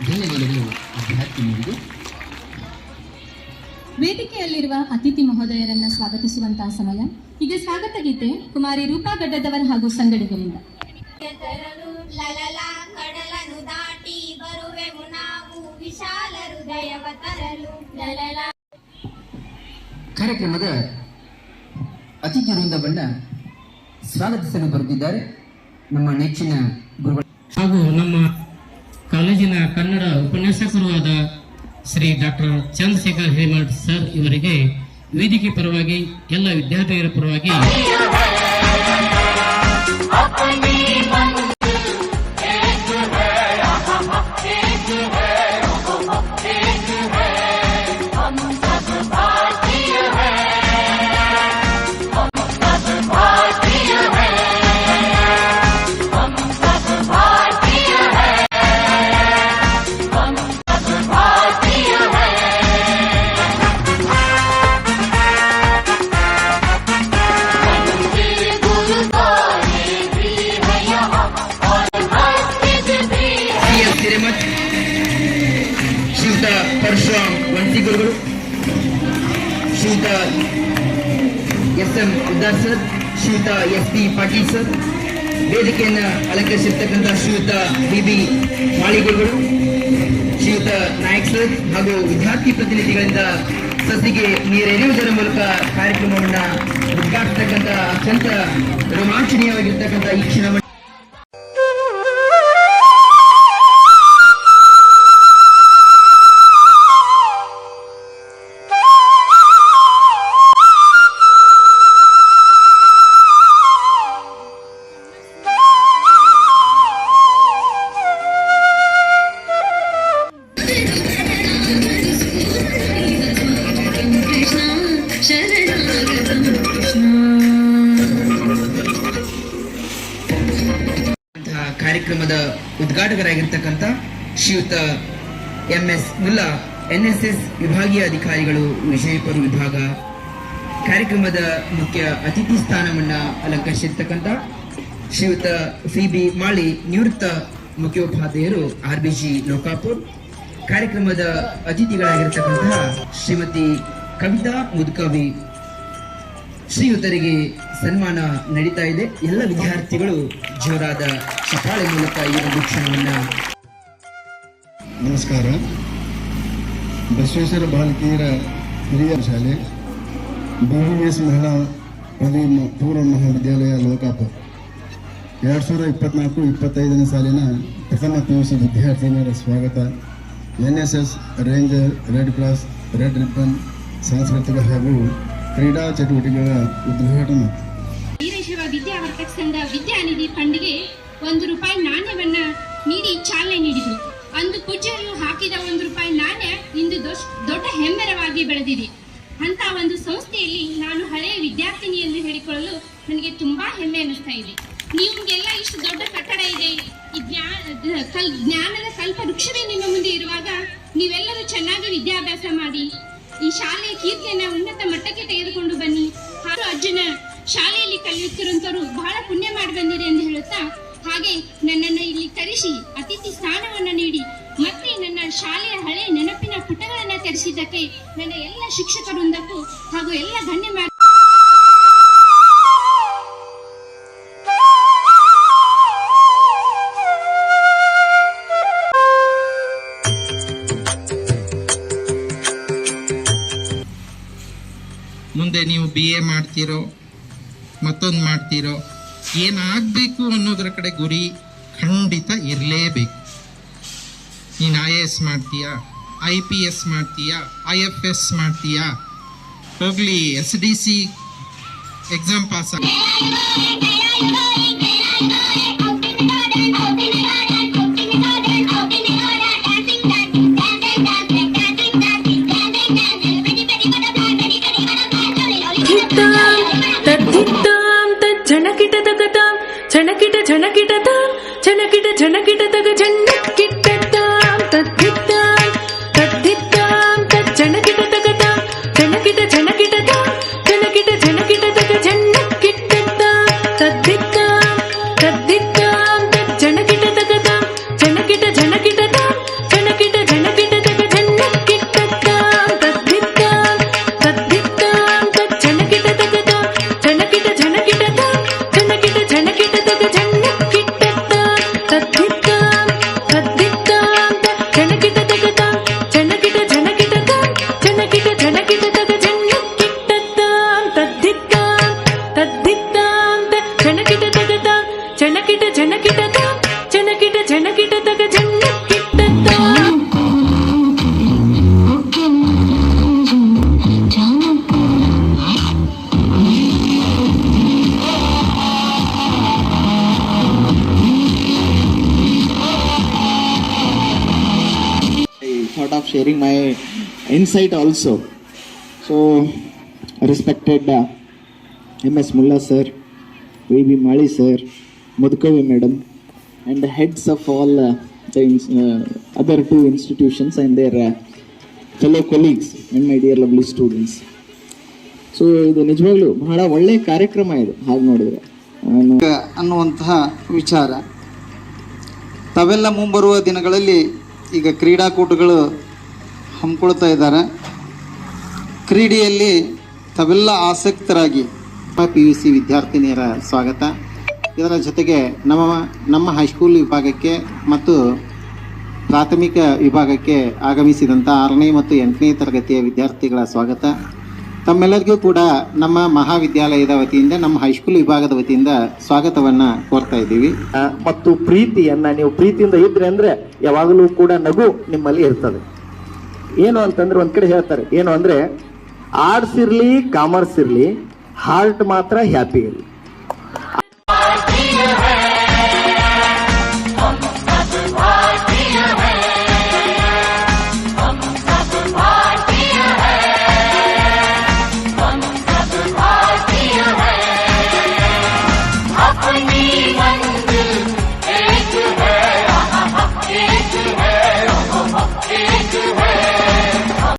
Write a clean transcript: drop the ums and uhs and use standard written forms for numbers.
ಧನ್ಯವಾದಗಳು ವಿದ್ಯಾರ್ಥಿನಿಯರಿಗೆ. ವೇದಿಕೆಯಲ್ಲಿರುವ ಅತಿಥಿ ಮಹೋದಯರನ್ನ ಸ್ವಾಗತಿಸುವಂತಹ ಸಮಯ. ಈಗ ಸ್ವಾಗತ ಗೀತೆ ಕುಮಾರಿ ರೂಪಾ ಗಡ್ಡದವರ್ ಹಾಗೂ ಸಂಗಡಿಗರಿಂದ. ಕಡಲನು ದಾಟಿ ಬರುವೆವು ನಾವು ವಿಶಾಲ ಹೃದಯವ ತರಲು. ಕಾರ್ಯಕ್ರಮದ ಅತಿಥಿ ವೃಂದವನ್ನ ಸ್ವಾಗತಿಸಲು ಬರುತ್ತಿದ್ದಾರೆ ನಮ್ಮ ನೆಚ್ಚಿನ ಗುರುಗಳು ಹಾಗೂ ನಮ್ಮ ಕಾಲೇಜಿನ ಕನ್ನಡ ಉಪನ್ಯಾಸಕರು ಆದ ಶ್ರೀ ಡಾಕ್ಟರ್ ಚಂದ್ರಶೇಖರ್ ಹಿರೇಮಠ್ ಸರ್ ಇವರಿಗೆ ವೇದಿಕೆ ಪರವಾಗಿ ಎಲ್ಲ ವಿದ್ಯಾರ್ಥಿಗಳ ಪರವಾಗಿ ಶ್ರೀಯುತ ಪರಶುರಾಮ್ ವಂತಿಗುರುಗಳು, ಶ್ರೀಯುತ ಎಸ್.ಎಂ. ಉದ್ದಾರ್ ಸರ್, ಶ್ರೀಯುತ ಎಸ್.ಪಿ. ಪಾಟೀಲ್ ಸರ್, ವೇದಿಕೆಯನ್ನು ಅಲಂಕರಿಸಿರ್ತಕ್ಕಂಥ ಶ್ರೀಯುತ ಬಿ.ಬಿ. ಮಾಳಿಗುರುಗಳು, ಶ್ರೀಯುತ ನಾಯಕ್ ಸರ್ ಹಾಗೂ ವಿದ್ಯಾರ್ಥಿ ಪ್ರತಿನಿಧಿಗಳಿಂದ ಸಸಿಗೆ ನೀರೆರೆಯುವುದರ ಮೂಲಕ ಕಾರ್ಯಕ್ರಮವನ್ನು ಉದ್ಘಾಟಿಸತಕ್ಕಂಥ ಅತ್ಯಂತ ರೋಮಾಂಚನೀಯವಾಗಿರ್ತಕ್ಕಂಥ ಈ ಕ್ಷಣವನ್ನು ಕಾರ್ಯಕ್ರಮದ ಉದ್ಘಾಟಕರಾಗಿರ್ತಕ್ಕಂಥ ಶ್ರೀಯುತ ಎಂ.ಎಸ್. ಮುಲ್ಲಾ, ಎನ್ಎಸ್ಎಸ್ ವಿಭಾಗೀಯ ಅಧಿಕಾರಿಗಳು, ವಿಷಯಪರು ವಿಭಾಗ. ಕಾರ್ಯಕ್ರಮದ ಮುಖ್ಯ ಅತಿಥಿ ಸ್ಥಾನವನ್ನ ಅಲಂಕರಿಸಿರ್ತಕ್ಕಂಥ ಶ್ರೀಯುತ ಸಿ.ಬಿ. ಮಾಳಿ, ನಿವೃತ್ತ ಮುಖ್ಯೋಪಾಧ್ಯಾಯರು, ಆರ್.ಬಿ.ಜಿ. ಲೋಕಾಪುರ್. ಕಾರ್ಯಕ್ರಮದ ಅತಿಥಿಗಳಾಗಿರ್ತಕ್ಕಂತಹ ಶ್ರೀಮತಿ ಕವಿತಾ ಮುದ್ಕವಿ ಶ್ರೀಯುತರಿಗೆ ಸನ್ಮಾನ ನಡೀತಾ ಇದೆ. ಎಲ್ಲ ವಿದ್ಯಾರ್ಥಿಗಳು ಜೋರಾದ ಚಪ್ಪಾಳೆ ಮೂಲಕ ಈ ಒಂದು ಕ್ಷಣವನ್ನ. ನಮಸ್ಕಾರ. ಬಸವೇಶ್ವರ ಬಾಲಕಿಯರ ಹಿರಿಯ ಶಾಲೆ, BVS ಮಹಿಳಾ ಪದವಿ ಪೂರ್ವ ಮಹಾವಿದ್ಯಾಲಯ ಲೋಕಾಪುರ 2024-25ನೇ ಸಾಲಿನ ಪ್ರಥಮ PUC ವಿದ್ಯಾರ್ಥಿನಿಯರ ಸ್ವಾಗತ. NSS, ranger, red cross, red ribbon, ಸಾಂಸ್ಕೃತಿಕ ಹಾಗೂ ಕ್ರೀಡಾ ಚಟುವಟಿಕೆಗಳ ಉದ್ಘಾಟನೆ. ವೀರಶೈವ ವಿದ್ಯಾವರ್ಧಕ ಸಂಘ ವಿದ್ಯಾನಿಧಿ ಫಂಡ್ಗೆ ₹1 ನಾಣ್ಯವನ್ನ ನೀಡಿ ಚಾಲನೆ ನೀಡಿದರು. ಅಂದು ಪೂಜ್ಯರು ಹಾಕಿದ ₹1 ನಾಣ್ಯ ಇಂದು ದೊಡ್ಡ ಹೆಮ್ಮೆರವಾಗಿ ಬೆಳೆದಿದೆ. ಅಂತ ಒಂದು ಸಂಸ್ಥೆಯಲ್ಲಿ ನಾನು ಹಳೆಯ ವಿದ್ಯಾರ್ಥಿನಿ ಎಂದು ಹೇಳಿಕೊಳ್ಳಲು ನನಗೆ ತುಂಬಾ ಹೆಮ್ಮೆ ಅನಿಸ್ತಾ ಇದೆ. ನಿಮ್ಗೆಲ್ಲ ಇಷ್ಟು ದೊಡ್ಡ ಕಟ್ಟಡ ಇದೆ, ಈ ಜ್ಞಾನದ ಕಲ್ಪ ವೃಕ್ಷವೇ ನಿಮ್ಮ ಮುಂದೆ ಇರುವಾಗ ನೀವೆಲ್ಲರೂ ಚೆನ್ನಾಗಿ ವಿದ್ಯಾಭ್ಯಾಸ ಮಾಡಿ ಈ ಶಾಲೆಯ ಕೀರ್ತಿಯನ್ನ ಉನ್ನತ ಮಟ್ಟಕ್ಕೆ ತೆಗೆದುಕೊಂಡು ಬನ್ನಿ. ಹಾಗೂ ಅರ್ಜುನ ಶಾಲೆಯಲ್ಲಿ ಕಲಿಯುತ್ತಿರುವಂತವರು ಬಹಳ ಪುಣ್ಯ ಮಾಡಿ ಬಂದಿರಿ ಎಂದು ಹೇಳುತ್ತಾ, ಹಾಗೆ ನನ್ನನ್ನು ಇಲ್ಲಿ ಕರೆಸಿ ಅತಿಥಿ ಸ್ಥಾನವನ್ನ ನೀಡಿ ಮತ್ತೆ ನನ್ನ ಶಾಲೆಯ ಹಳೆ ನೆನಪಿನ ಪುಟಗಳನ್ನ ತೆರೆಸಿದ್ದಕ್ಕೆ ನನ್ನ ಎಲ್ಲ ಶಿಕ್ಷಕ ವೃಂದಕ್ಕೂ ಹಾಗೂ ಎಲ್ಲ ಗಣ್ಯ ಮುಂದೆ ನೀವು BA ಮಾಡ್ತೀರೋ, ಮತ್ತೊಂದು ಮಾಡ್ತೀರೋ, ಏನಾಗಬೇಕು ಅನ್ನೋದರ ಕಡೆ ಗುರಿ ಖಂಡಿತ ಇರಲೇಬೇಕು. ನೀನು IAS ಮಾಡ್ತೀಯಾ, IPS ಮಾಡ್ತೀಯಾ, IFS ಮಾಡ್ತೀಯಾ, ಹೋಗ್ಲಿ SDC ಎಕ್ಸಾಮ್ ಪಾಸ್ ಝಣಕಿಟ ತಗತಾಂ ಝಣಕಿಟ ಝಣಕಿಟ ತಾಂ ಝಣಕಿಟ ಝಣಕಿಟ ತಗ ಝಣಕಿಟ್ಟಾಂ ತದ್ದಿತ್ತಾಂ ತದ್ದಿತ್ತಾಂ ತದ್ ಝಣಕಿಟ ತಗತಾಂ ಝಣಕಿಟ ಝಣಕಿಟ ತಾಂ ಝಣಕಿಟ ಝಣಕಿಟ ತಗ ಝಣಕಿಟ್ಟಾಂ ತದ್ದಿತ್ತಾಂ ತದ್ದಿತ್ತಾಂ ತದ್ ಝಣಕಿಟ ತಗತಾಂ ಝಣಕಿಟ ಝಣಕಿಟ ತಾಂ ಝಣಕಿಟ thought of sharing my insight also. So, respected MS Mulla sir, VB Mali sir, Mudkavi madam, and the heads of all the other two institutions and their fellow colleagues and my dear lovely students. So ಇದು ನಿಜವಾಗ್ಲೂ ಬಹಳ ಒಳ್ಳೆಯ ಕಾರ್ಯಕ್ರಮ ಇದು ಹಾಗೆ ನೋಡಿದ್ರೆ ಅನ್ನುವಂತಹ ವಿಚಾರ. ತಾವೆಲ್ಲ ಮುಂಬರುವ ದಿನಗಳಲ್ಲಿ ಈಗ ಕ್ರೀಡಾಕೂಟಗಳು ಹಮ್ಮಿಕೊಳ್ತಾ ಇದ್ದಾರೆ. ಕ್ರೀಡೆಯಲ್ಲಿ ತಾವೆಲ್ಲ ಆಸಕ್ತರಾಗಿ PUC ವಿದ್ಯಾರ್ಥಿನಿಯರ ಸ್ವಾಗತ. ಇದರ ಜೊತೆಗೆ ನಮ್ಮ ಹೈಸ್ಕೂಲ್ ವಿಭಾಗಕ್ಕೆ ಮತ್ತು ಪ್ರಾಥಮಿಕ ವಿಭಾಗಕ್ಕೆ ಆಗಮಿಸಿದಂಥ 6ನೇ ಮತ್ತು 8ನೇ ತರಗತಿಯ ವಿದ್ಯಾರ್ಥಿಗಳ ಸ್ವಾಗತ. ತಮ್ಮೆಲ್ಲರಿಗೂ ಕೂಡ ನಮ್ಮ ಮಹಾವಿದ್ಯಾಲಯದ ವತಿಯಿಂದ, ನಮ್ಮ ಹೈಸ್ಕೂಲ್ ವಿಭಾಗದ ವತಿಯಿಂದ ಸ್ವಾಗತವನ್ನು ಕೋರ್ತಾ ಇದ್ದೀವಿ. ಮತ್ತು ಪ್ರೀತಿಯನ್ನ ನೀವು ಪ್ರೀತಿಯಿಂದ ಇದ್ರೆ ಅಂದ್ರೆ ಯಾವಾಗಲೂ ಕೂಡ ನಗು ನಿಮ್ಮಲ್ಲಿ ಇರ್ತದೆ. ಏನು ಅಂತಂದ್ರೆ ಒಂದ್ ಕಡೆ ಹೇಳ್ತಾರೆ, ಏನು ಅಂದ್ರೆ ಆರ್ಟ್ಸ್ ಇರ್ಲಿ ಕಾಮರ್ಸ್ ಇರ್ಲಿ, ಹಾರ್ಟ್ ಮಾತ್ರ ಹ್ಯಾಪಿ ಇರಲಿ.